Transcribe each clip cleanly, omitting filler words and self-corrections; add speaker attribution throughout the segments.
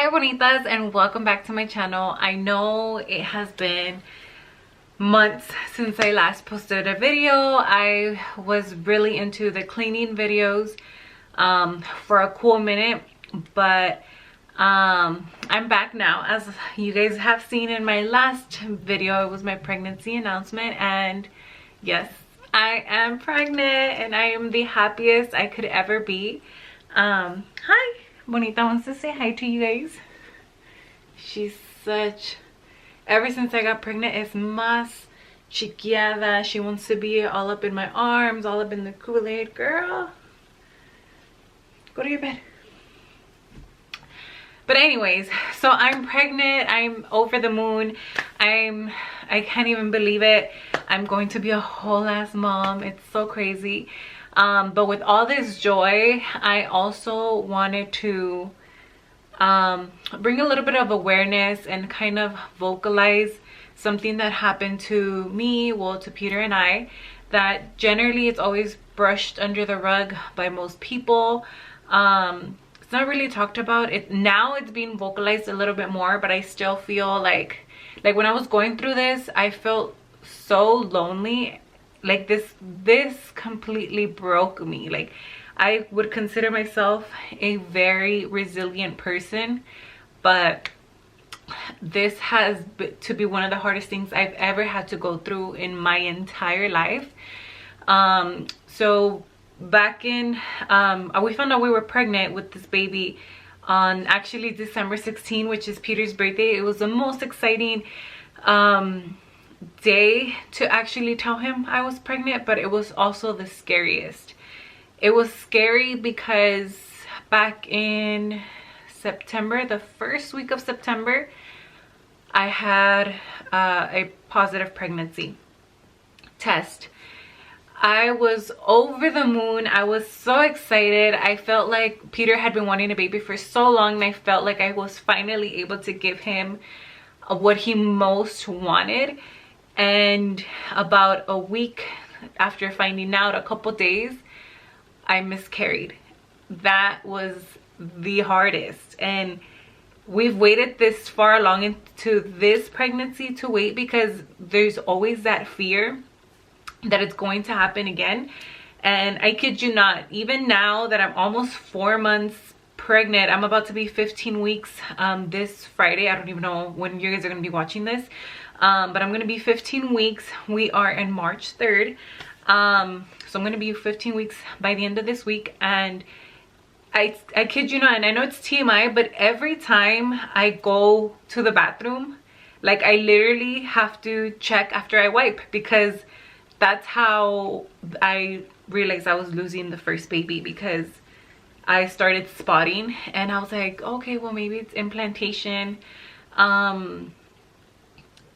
Speaker 1: Hi Bonitas, and welcome back to my channel. I know it has been months since I last posted a video. I was really into the cleaning videos for a cool minute, but I'm back now. As you guys have seen in my last video, it was my pregnancy announcement, and yes, I am pregnant and I am the happiest I could ever be. Hi, Bonita wants to say hi to you guys. She's such, ever since I got pregnant, es más chiquiada. She wants to be all up in my arms, all up in the Kool-Aid. Girl, go to your bed. But anyways, so I'm pregnant. I'm over the moon. I can't even believe it. I'm going to be a whole ass mom. It's so crazy. But with all this joy, I also wanted to bring a little bit of awareness and kind of vocalize something that happened to me, well, to Peter and I, that generally it's always brushed under the rug by most people. It's not really talked about. Now it's being vocalized a little bit more, but I still feel like when I was going through this, I felt so lonely. Like this completely broke me. Like, I would consider myself a very resilient person, but this has to be one of the hardest things I've ever had to go through in my entire life. So back in we found out we were pregnant with this baby on actually December 16, which is Peter's birthday. It was the most exciting day to actually tell him I was pregnant, but it was also the scariest. It was scary because back in September, the first week of September, I had a positive pregnancy test. I was over the moon. I was so excited. I felt like Peter had been wanting a baby for so long, and I felt like I was finally able to give him what he most wanted. And about a week after finding out, a couple days, I miscarried. That was the hardest. And we've waited this far along into this pregnancy to wait, because there's always that fear that it's going to happen again. And I kid you not, even now that I'm almost 4 months pregnant, I'm about to be 15 weeks this Friday. I don't even know when you guys are going to be watching this, but I'm going to be 15 weeks. We are in March 3rd. So I'm going to be 15 weeks by the end of this week. And I kid you not, and I know it's TMI, but every time I go to the bathroom, like, I literally have to check after I wipe, because that's how I realized I was losing the first baby, because I started spotting and I was like, okay, well, maybe it's implantation.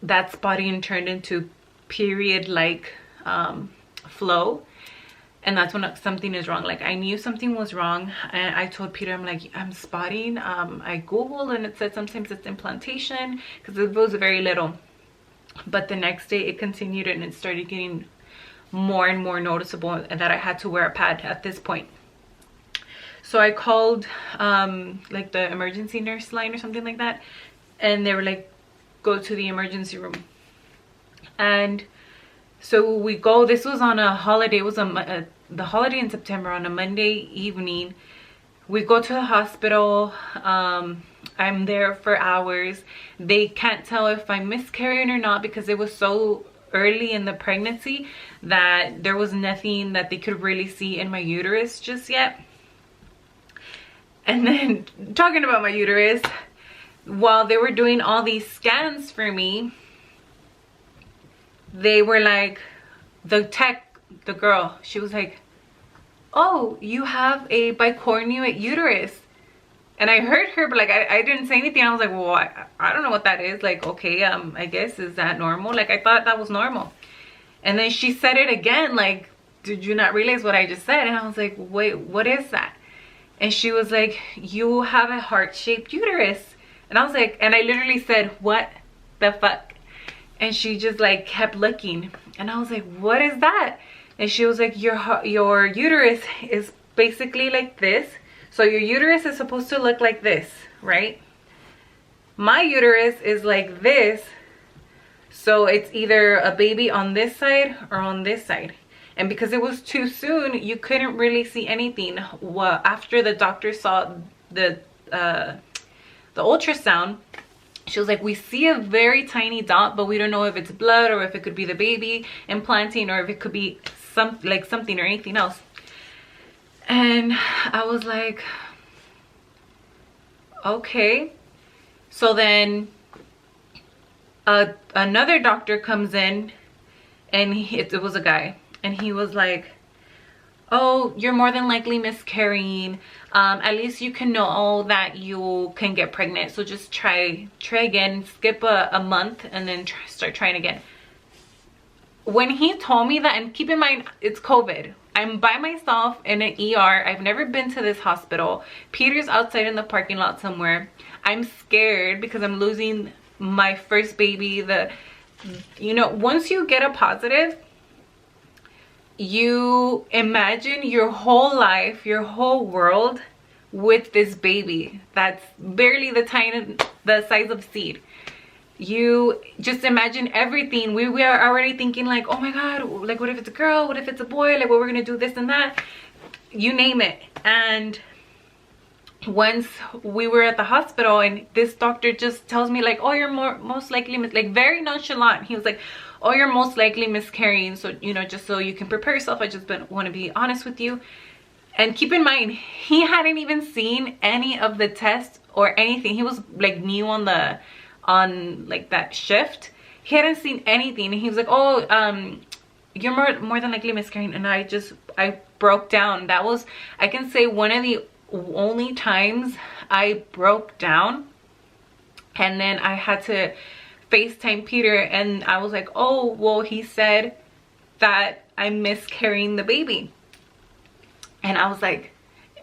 Speaker 1: That spotting turned into period-like flow, and that's when something is wrong. Like, I knew something was wrong, and I told Peter, I'm like, I'm spotting. I googled and it said sometimes it's implantation, because it was very little, but the next day it continued and it started getting more and more noticeable, and that I had to wear a pad at this point. So I called like the emergency nurse line or something like that, and they were like, go to the emergency room. And so we go. This was on a holiday. It was the holiday in September, on a Monday evening. We go to the hospital. I'm there for hours. They can't tell if I'm miscarrying or not, because it was so early in the pregnancy that there was nothing that they could really see in my uterus just yet. And then, talking about my uterus, while they were doing all these scans for me, they were like, the girl, she was like, oh, you have a bicornuate uterus. And I heard her, but like, I didn't say anything. I was like, well, I don't know what that is. Like, okay, I guess, is that normal? Like, I thought that was normal. And then she said it again, like, did you not realize what I just said? And I was like, wait, what is that? And she was like, you have a heart-shaped uterus. And I was like, and I literally said, what the fuck? And she just like kept looking, and I was like, what is that? And she was like, your uterus is basically like this. So your uterus is supposed to look like this, right? My uterus is like this, so it's either a baby on this side or on this side. And because it was too soon, you couldn't really see anything. Well, after the doctor saw the ultrasound, she was like, we see a very tiny dot, but we don't know if it's blood or if it could be the baby implanting or if it could be something or anything else. And I was like, okay. So then another doctor comes in, and it was a guy, and he was like, oh, you're more than likely miscarrying. At least you can know that you can get pregnant, so just try again, skip a month, and then start trying again. When he told me that, and keep in mind, it's COVID, I'm by myself in an ER. I've never been to this hospital. Peter's outside in the parking lot somewhere. I'm scared because I'm losing my first baby. You know, once you get a positive, you imagine your whole life, your whole world with this baby that's barely the size of seed. You just imagine everything. We are already thinking like, oh my god, like what if it's a girl, what if it's a boy, like what we're gonna do, this and that, you name it. And once we were at the hospital, and this doctor just tells me like, oh, you're most likely, like very nonchalant, he was like, oh, you're most likely miscarrying, so you know, just so you can prepare yourself, I just want to be honest with you. And keep in mind, he hadn't even seen any of the tests or anything. He was like new on like that shift. He hadn't seen anything, and he was like, oh, you're more than likely miscarrying. And I broke down. That was, I can say, one of the only times I broke down. And then I had to FaceTime Peter, and I was like, oh, well, he said that I'm miscarrying the baby. And I was like,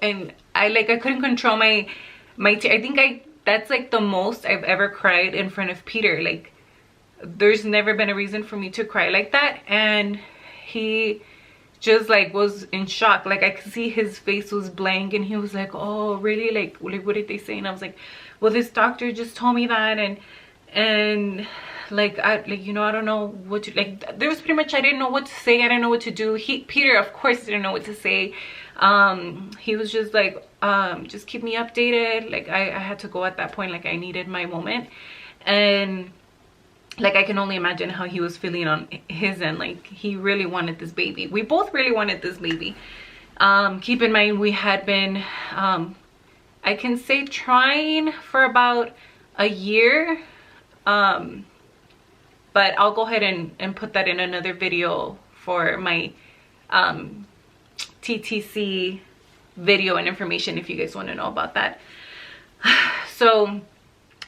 Speaker 1: and I couldn't control my I think that's like the most I've ever cried in front of Peter. Like, there's never been a reason for me to cry like that. And he just like was in shock. Like, I could see his face was blank, and he was like, oh really, like what did they say? And I was like, well, this doctor just told me that, and like you know, I don't know what to, like, there was pretty much, I didn't know what to say. I didn't know what to do. Peter of course didn't know what to say. He was just like, just keep me updated. Like, I had to go at that point. Like, I needed my moment. And like, I can only imagine how he was feeling on his end. Like, he really wanted this baby. We both really wanted this baby. Keep in mind, we had been I can say trying for about a year, but I'll go ahead and put that in another video for my TTC video and information if you guys want to know about that. So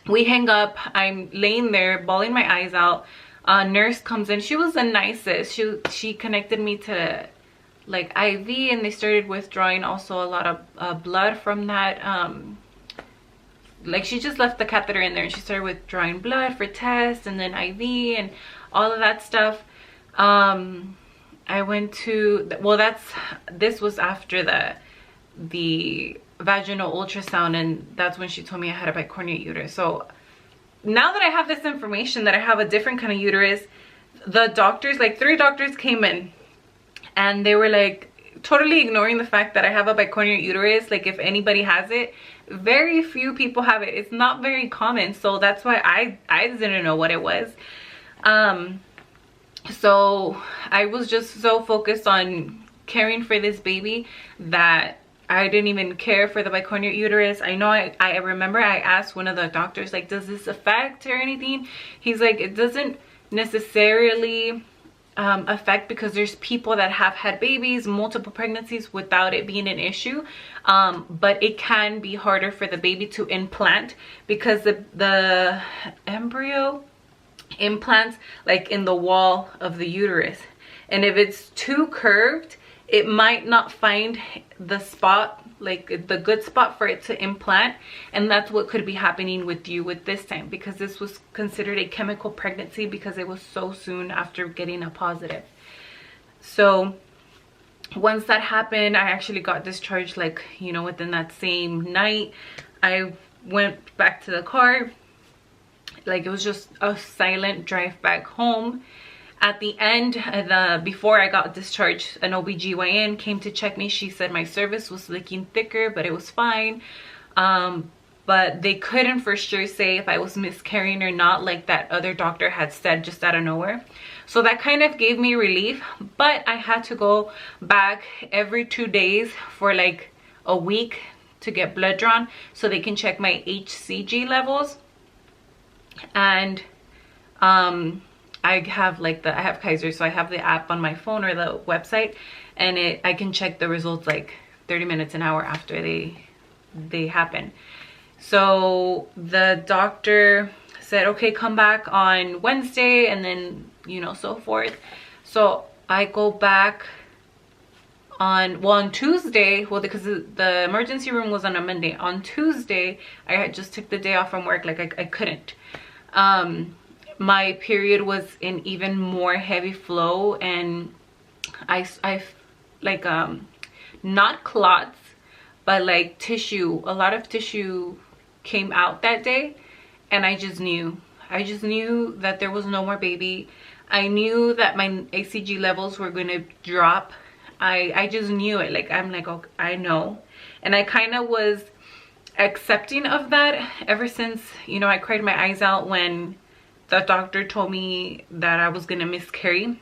Speaker 1: we hang up. I'm laying there bawling my eyes out. Nurse comes in. She was the nicest. She connected me to like IV, and they started withdrawing also a lot of blood from that. Like, she just left the catheter in there, and she started withdrawing blood for tests, and then IV and all of that stuff. I went to, well, this was after the vaginal ultrasound, and that's when she told me I had a bicornuate uterus. So now that I have this information that I have a different kind of uterus, the doctors, like 3 doctors came in, and they were like totally ignoring the fact that I have a bicornuate uterus. Like, if anybody has it, very few people have it. It's not very common. So that's why I didn't know what it was. So I was just so focused on caring for this baby that I didn't even care for the bicornuate uterus. I know I remember I asked one of the doctors, like, does this affect or anything? He's like, it doesn't necessarily affect, because there's people that have had babies, multiple pregnancies, without it being an issue. But it can be harder for the baby to implant, because the embryo implants like in the wall of the uterus, and if it's too curved, it might not find the spot, like the good spot for it to implant. And that's what could be happening with you with this time, because this was considered a chemical pregnancy because it was so soon after getting a positive. So once that happened, I actually got discharged, like, you know, within that same night. I went back to the car, Like, it was just a silent drive back home. At the end, before I got discharged, an OBGYN came to check me. She said my cervix was leaking thicker, but it was fine. But they couldn't for sure say if I was miscarrying or not, like that other doctor had said just out of nowhere. So that kind of gave me relief, but I had to go back every 2 days for like a week to get blood drawn so they can check my HCG levels. And I have Kaiser, so I have the app on my phone or the website, and I can check the results like 30 minutes, an hour after they happen. So the doctor said, okay, come back on Wednesday, and then, you know, so forth. So I go back on Tuesday, well, because the emergency room was on a Monday. On Tuesday, I had just took the day off from work, like I couldn't. My period was in even more heavy flow, and I like not clots, but like tissue, a lot of tissue came out that day, and I just knew that there was no more baby. I knew that my HCG levels were going to drop. I just knew it. Like, I'm like, okay, I know. And I kind of was accepting of that ever since, you know, I cried my eyes out when the doctor told me that I was going to miscarry.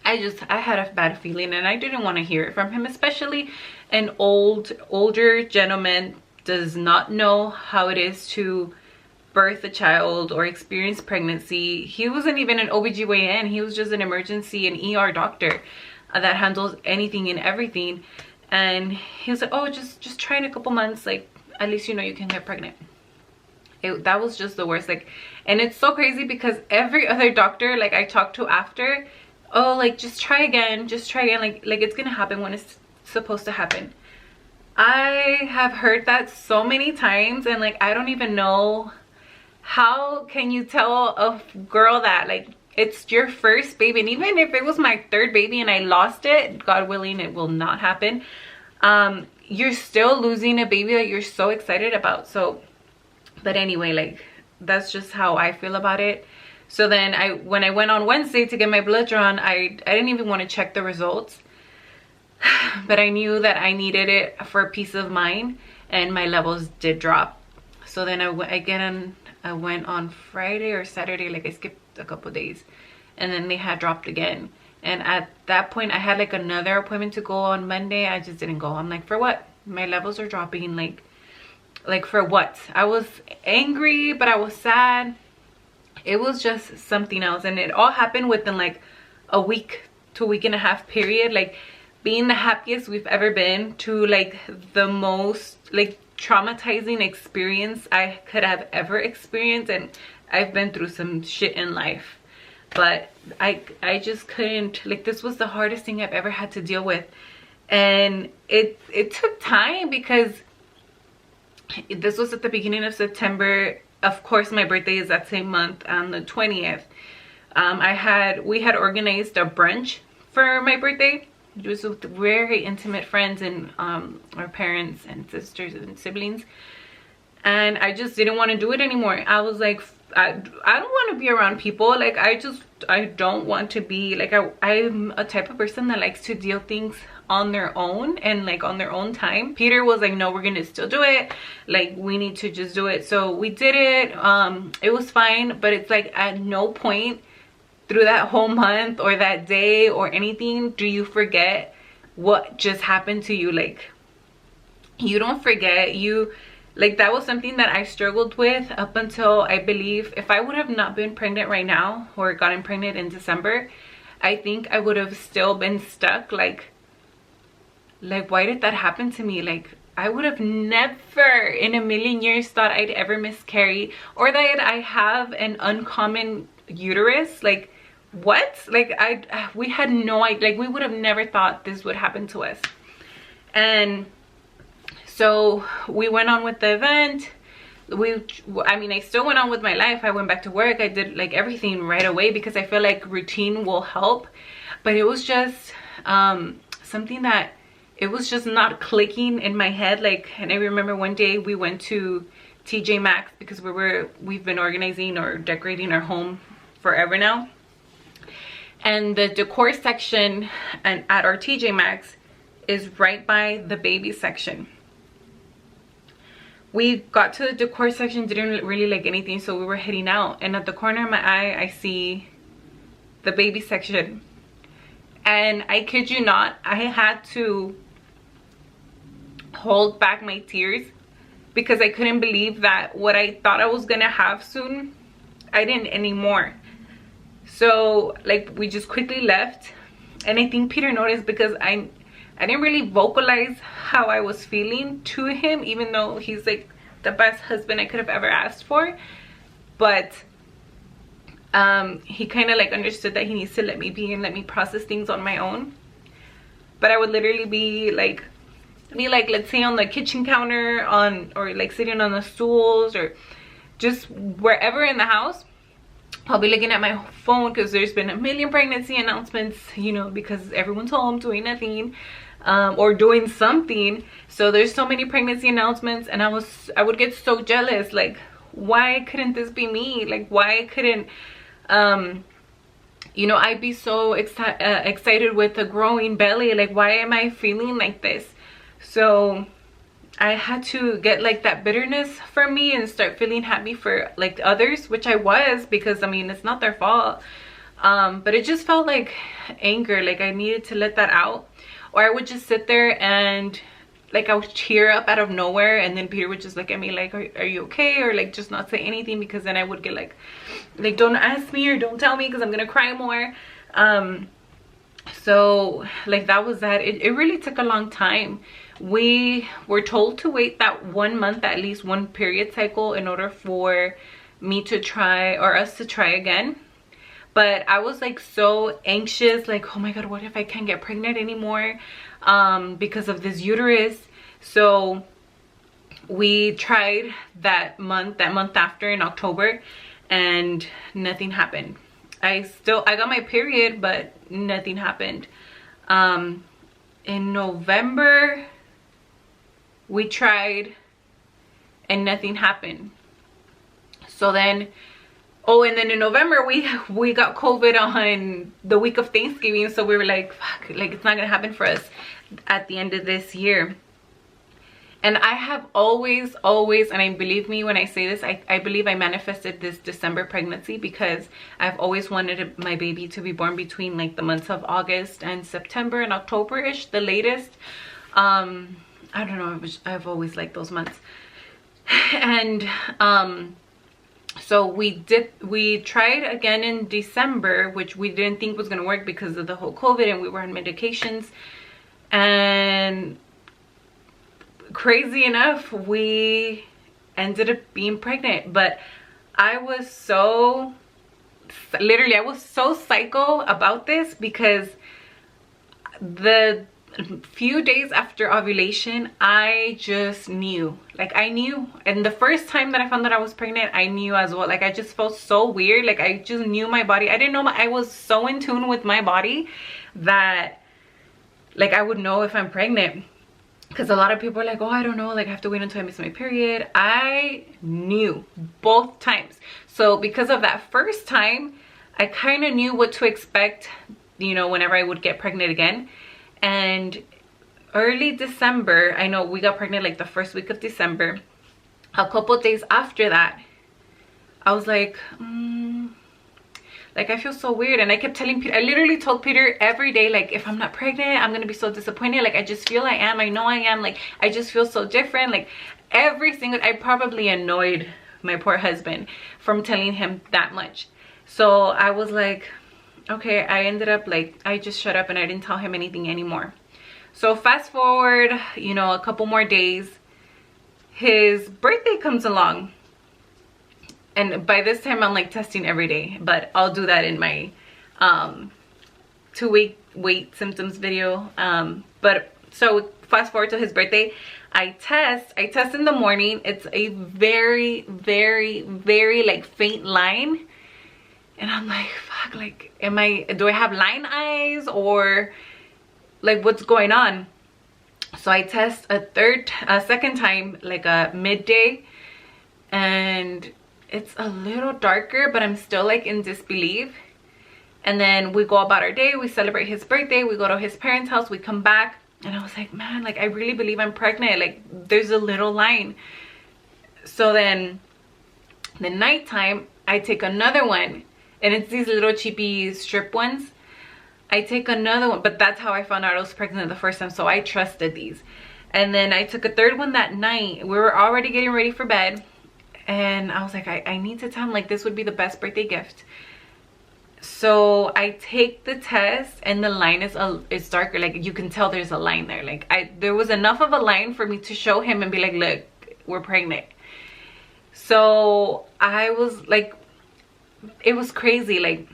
Speaker 1: I had a bad feeling, and I didn't want to hear it from him, especially an older gentleman does not know how it is to birth a child or experience pregnancy. He wasn't even an OBGYN. He was just an emergency and ER doctor that handles anything and everything. And he was like, oh, just try in a couple months, like at least you know you can get pregnant. That was just the worst. Like, and it's so crazy because every other doctor like I talked to after, oh, like just try again, like it's gonna happen when it's supposed to happen. I have heard that so many times, and like I don't even know, how can you tell a girl that like it's your first baby? And even if it was my third baby and I lost it, God willing it will not happen, you're still losing a baby that you're so excited about. So, but anyway, like that's just how I feel about it. So then when I went on Wednesday to get my blood drawn, I didn't even want to check the results, but I knew that I needed it for peace of mind, and my levels did drop. So then I went on Friday or Saturday, like I skipped a couple days, and then they had dropped again. And at that point I had like another appointment to go on Monday. I just didn't go. I'm like, for what? My levels are dropping, like for what? I was angry, but I was sad. It was just something else, and it all happened within like a week to a week and a half period. Like, being the happiest we've ever been to like the most like traumatizing experience I could have ever experienced. And I've been through some shit in life, but I just couldn't, like, this was the hardest thing I've ever had to deal with. And it took time because this was at the beginning of September. Of course, my birthday is that same month, on the 20th. We had organized a brunch for my birthday. It was with very intimate friends and our parents and sisters and siblings. And I just didn't want to do it anymore. I was like, I don't want to be around people. Like, I don't want to be, like, I'm a type of person that likes to deal things on their own and like on their own time. Peter was like, no, we're gonna still do it. Like, we need to just do it. So we did it. It was fine, but it's like at no point through that whole month or that day or anything do you forget what just happened to you. Like, you don't forget. Like, that was something that I struggled with up until, I believe, if I would have not been pregnant right now or gotten pregnant in December, I think I would have still been stuck. Like why did that happen to me? Like, I would have never in a million years thought I'd ever miscarry, or that I have an uncommon uterus. Like, what? Like, we had no idea. Like, we would have never thought this would happen to us. And so we went on with the event. I still went on with my life. I went back to work. I did like everything right away because I feel like routine will help. But it was just something that it was just not clicking in my head. Like, and I remember one day we went to TJ Maxx because we've been organizing or decorating our home forever now. And the decor section and at our TJ Maxx is right by the baby section. We got to the decor section, didn't really like anything, so we were heading out, and at the corner of my eye I see the baby section, and I kid you not, I had to hold back my tears because I couldn't believe that what I thought I was gonna have soon, I didn't anymore. So like we just quickly left, and I think Peter noticed because I didn't really vocalize how I was feeling to him, even though he's like the best husband I could have ever asked for. But he kind of like understood that he needs to let me be and let me process things on my own. But I would literally be like let's say on the kitchen counter or like sitting on the stools or just wherever in the house. I'll be looking at my phone because there's been a million pregnancy announcements, you know, because everyone's home doing nothing or doing something. So there's so many pregnancy announcements, and I would get so jealous. Like, why couldn't this be me? Like, why couldn't you know, I'd be so excited with a growing belly. Like, why am I feeling like this? So I had to get like that bitterness from me and start feeling happy for like others, which I was, because I mean, it's not their fault. But it just felt like anger, like I needed to let that out. Or I would just sit there and like I would tear up out of nowhere, and then Peter would just look at me like, are you okay? Or like just not say anything, because then I would get like don't ask me or don't tell me because I'm gonna cry more. So like that was that. It really took a long time. We were told to wait that 1 month, at least one period cycle, in order for me to try, or us to try again. But I was like so anxious, like, oh my god, what if I can't get pregnant anymore because of this uterus? So we tried that month after in October, and nothing happened. I got my period, but nothing happened. In November we tried and nothing happened. So then, oh, and then in November we got COVID on the week of Thanksgiving. So we were like, fuck, like it's not gonna happen for us at the end of this year. And I have always, and I believe me when I say this, I believe I manifested this December pregnancy, because I've always wanted my baby to be born between like the months of August and September and October-ish, the latest. I don't know, I've always liked those months. And so we tried again in December, which we didn't think was gonna work because of the whole COVID, and we were on medications. And crazy enough, we ended up being pregnant. But I was so psycho about this, because the few days after ovulation I just knew, like I knew. And the first time that I found that I was pregnant, I knew as well. Like I just felt so weird, like I just knew my body. I didn't know, I was so in tune with my body that like I would know if I'm pregnant. Because a lot of people are like, oh, I don't know, like I have to wait until I miss my period. I knew both times. So because of that first time, I kind of knew what to expect, you know, whenever I would get pregnant again. And early December, I know we got pregnant like the first week of December. A couple of days after that, I was like I feel so weird. And I kept telling Peter, I literally told Peter every day, like, if I'm not pregnant, I'm gonna be so disappointed. Like I just feel I am, I know I am, like I just feel so different. Like I probably annoyed my poor husband from telling him that much. So I was like, okay, I ended up like, I just shut up and I didn't tell him anything anymore. So fast forward, you know, a couple more days, his birthday comes along. And by this time I'm like testing every day, but I'll do that in my 2-week wait symptoms video. But so fast forward to his birthday, I test in the morning. It's a very, very, very like faint line. And I'm like, fuck, like, do I have line eyes, or like what's going on? So I test a second time, like a midday, and it's a little darker, but I'm still like in disbelief. And then we go about our day, we celebrate his birthday, we go to his parents' house, we come back, and I was like, man, like I really believe I'm pregnant. Like there's a little line. So then the nighttime, I take another one, and it's these little cheapy strip ones. I take another one, but that's how I found out I was pregnant the first time, so I trusted these. And then I took a third one that night. We were already getting ready for bed, and I was like, I need to tell him, like, this would be the best birthday gift. So I take the test, and the line is darker. Like you can tell there's a line there. Like there was enough of a line for me to show him and be like, look, we're pregnant. So I was like, it was crazy. Like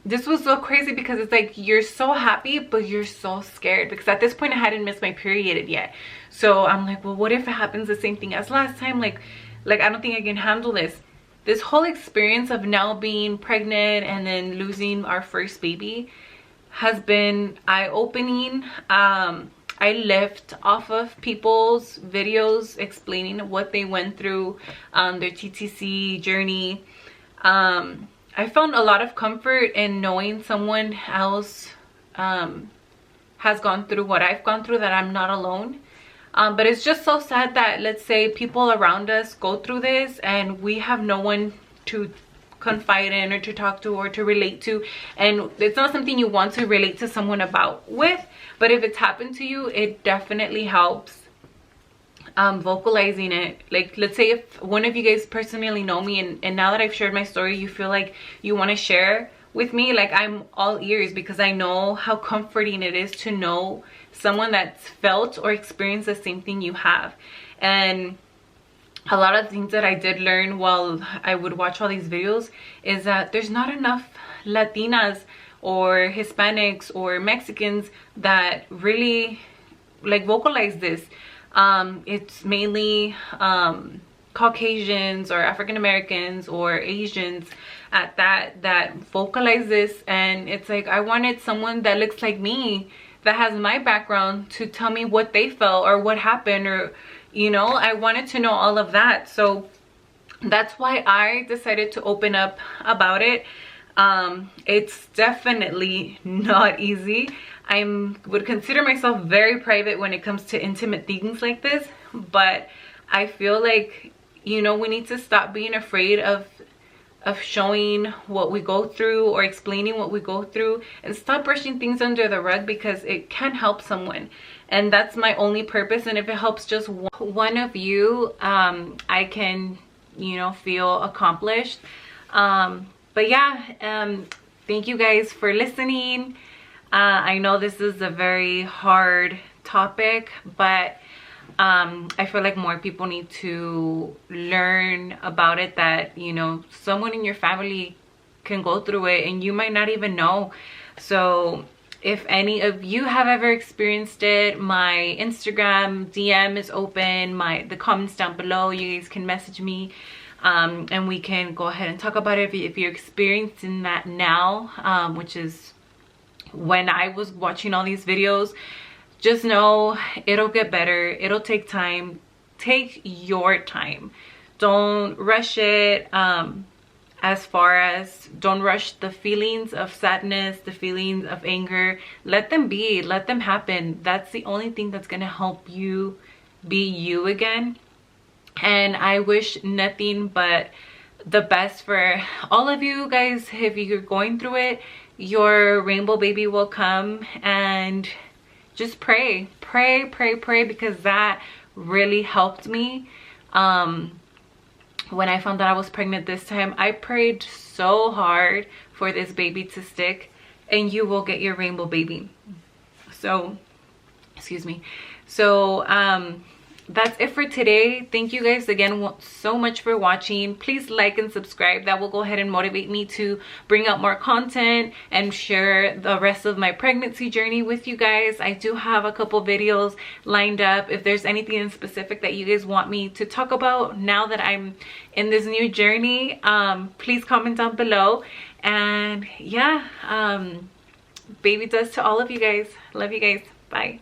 Speaker 1: this was so crazy because it's like you're so happy, but you're so scared, because at this point I hadn't missed my period yet. So I'm like, well, what if it happens the same thing as last time? Like I don't think I can handle this. This whole experience of now being pregnant and then losing our first baby has been eye-opening. I left off of people's videos explaining what they went through, their TTC journey. I found a lot of comfort in knowing someone else has gone through what I've gone through, that I'm not alone. But it's just so sad that, let's say, people around us go through this and we have no one to confide in or to talk to or to relate to, and it's not something you want to relate to someone about with. But if it's happened to you, it definitely helps vocalizing it. Like, let's say if one of you guys personally know me, and now that I've shared my story, you feel like you want to share with me, like I'm all ears, because I know how comforting it is to know someone that's felt or experienced the same thing you have. And a lot of things that I did learn while I would watch all these videos is that there's not enough Latinas or Hispanics or Mexicans that really like vocalize this. It's mainly Caucasians or African Americans or Asians at that vocalize this. And it's like, I wanted someone that looks like me, that has my background, to tell me what they felt or what happened, or you know, I wanted to know all of that. So that's why I decided to open up about it. It's definitely not easy. I would consider myself very private when it comes to intimate things like this, but I feel like, you know, we need to stop being afraid of showing what we go through or explaining what we go through, and stop brushing things under the rug, because it can help someone. And that's my only purpose. And if it helps just one of you, I can, you know, feel accomplished. But yeah, thank you guys for listening. I know this is a very hard topic, but I feel like more people need to learn about it, that, you know, someone in your family can go through it and you might not even know. So if any of you have ever experienced it, my Instagram DM is open, the comments down below, you guys can message me, and we can go ahead and talk about it if you're experiencing that now, which is when I was watching all these videos. Just know it'll get better. It'll take time. Take your time. Don't rush it. As far as, don't rush the feelings of sadness, the feelings of anger. Let them be. Let them happen. That's the only thing that's going to help you be you again. And I wish nothing but the best for all of you guys. If you're going through it, your rainbow baby will come. And just pray, because that really helped me. When I found out I was pregnant this time, I prayed so hard for this baby to stick, and you will get your rainbow baby. So, excuse me. So, that's it for today. Thank you guys again so much for watching. Please like and subscribe. That will go ahead and motivate me to bring out more content and share the rest of my pregnancy journey with you guys. I do have a couple videos lined up. If there's anything in specific that you guys want me to talk about now that I'm in this new journey, please comment down below. And yeah, baby does to all of you guys. Love you guys. Bye.